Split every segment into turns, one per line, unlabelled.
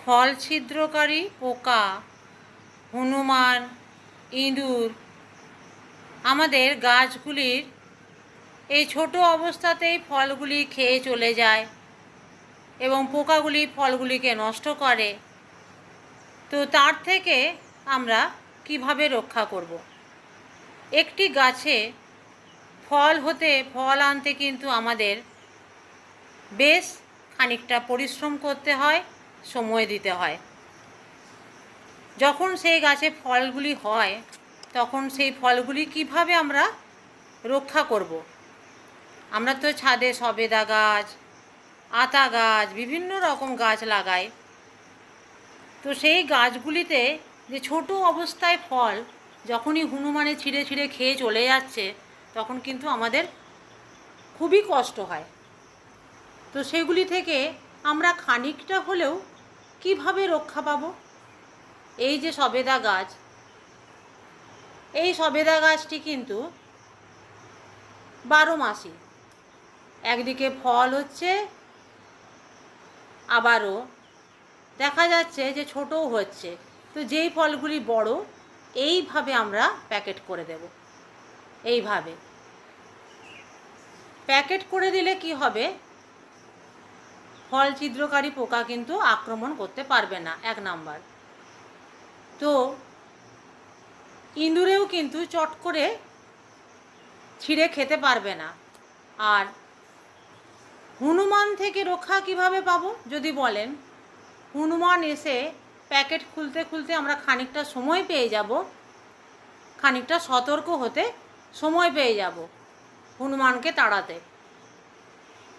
ফল ছিদ্রকারী পোকা, হনুমান, ইঁদুর আমাদের গাছগুলির এই ছোট অবস্থাতেই ফলগুলি খেয়ে চলে যায় এবং পোকাগুলি ফলগুলিকে নষ্ট করে। তো তার থেকে আমরা কিভাবে রক্ষা করব? একটি গাছে ফল আনতে কিন্তু আমাদের বেশ খানিকটা পরিশ্রম করতে হয়, সময় দিতে হয়। যখন সেই গাছে ফলগুলি হয় তখন সেই ফলগুলি কিভাবে আমরা রক্ষা করব? আমরা তো ছাদে সবেদা গাছ, আতা গাছ, বিভিন্ন রকম গাছ লাগাই। তো সেই গাছগুলিতে যে ছোট অবস্থায় ফল যখনই হনুমানে ছিঁড়ে ছিঁড়ে খেয়ে চলে যাচ্ছে তখন কিন্তু আমাদের খুবই কষ্ট হয়। তো সেগুলি থেকে আমরা খানিকটা হলেও কিভাবে রক্ষা পাবো? এই যে সবেদা গাছ, এই সবেদা গাছটি কিন্তু 12 মাসই একদিকে ফল হচ্ছে, আবারও দেখা যাচ্ছে যে ছোটও হচ্ছে। তো যেই ফলগুলি বড় এইভাবে আমরা প্যাকেট করে দেব। এইভাবে প্যাকেট করে দিলে কি হবে? ফল ছিদ্রকারী পোকা কিন্তু আক্রমণ করতে পারবে না, 1 নাম্বার। তো ইঁদুরেও কিন্তু চট করে ছিঁড়ে খেতে পারবে না। আর হনুমান থেকে রক্ষা কিভাবে পাবো যদি বলেন? হনুমান এসে প্যাকেট খুলতে খুলতে আমরা খানিকটা সময় পেয়ে যাব, খানিকটা সতর্ক হতে সময় পেয়ে যাব হনুমানকে তাড়াতে।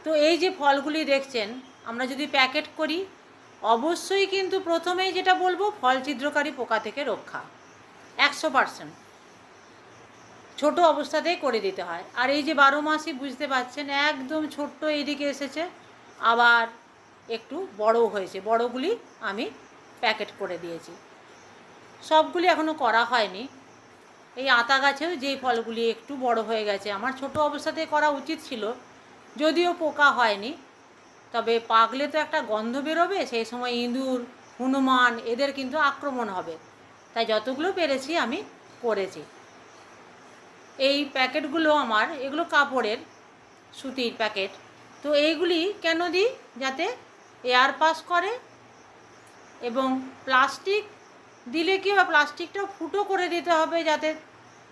তো এই যে ফলগুলি দেখছেন, আমরা যদি প্যাকেট করি অবশ্যই কিন্তু প্রথমেই যেটা বলবো ফল ছিদ্রকারী পোকা থেকে রক্ষা 100%। ছোট অবস্থাতেই করে দিতে হয়। আর এই যে 12 মাসই বুঝতে পারছেন একদম ছোট্ট এইদিকে এসেছে, আবার একটু বড় হয়েছে, বড়গুলি আমি প্যাকেট করে দিয়েছি। সবগুলি এখনও করা হয়নি। এই আতা গাছেও যেই ফলগুলি একটু বড় হয়ে গেছে, আমার ছোট অবস্থাতেই করা উচিত ছিল, যদিও পোকা হয়নি। তবে পাকলে তো একটা গন্ধ বেরোবে, সেই সময় ইঁদুর, হনুমান এদের কিন্তু আক্রমণ হবে। তাই যতগুলো পেরেছি আমি করেছি। এই প্যাকেটগুলো আমার, এগুলো কাপড়ের সুতির প্যাকেট। তো এইগুলি কেন দিই? যাতে এয়ার পাস করে, এবং প্লাস্টিক দিলে কি হবে, প্লাস্টিকটাও ফুটো করে দিতে হবে যাতে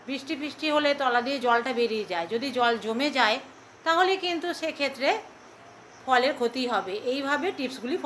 বৃষ্টি ফিষ্টি হলে তলা দিয়ে জলটা বেরিয়ে যায়। যদি জল জমে যায় তাহলে কিন্তু সেক্ষেত্রে ফলের ক্ষতি হবে। এইভাবে টিপসগুলি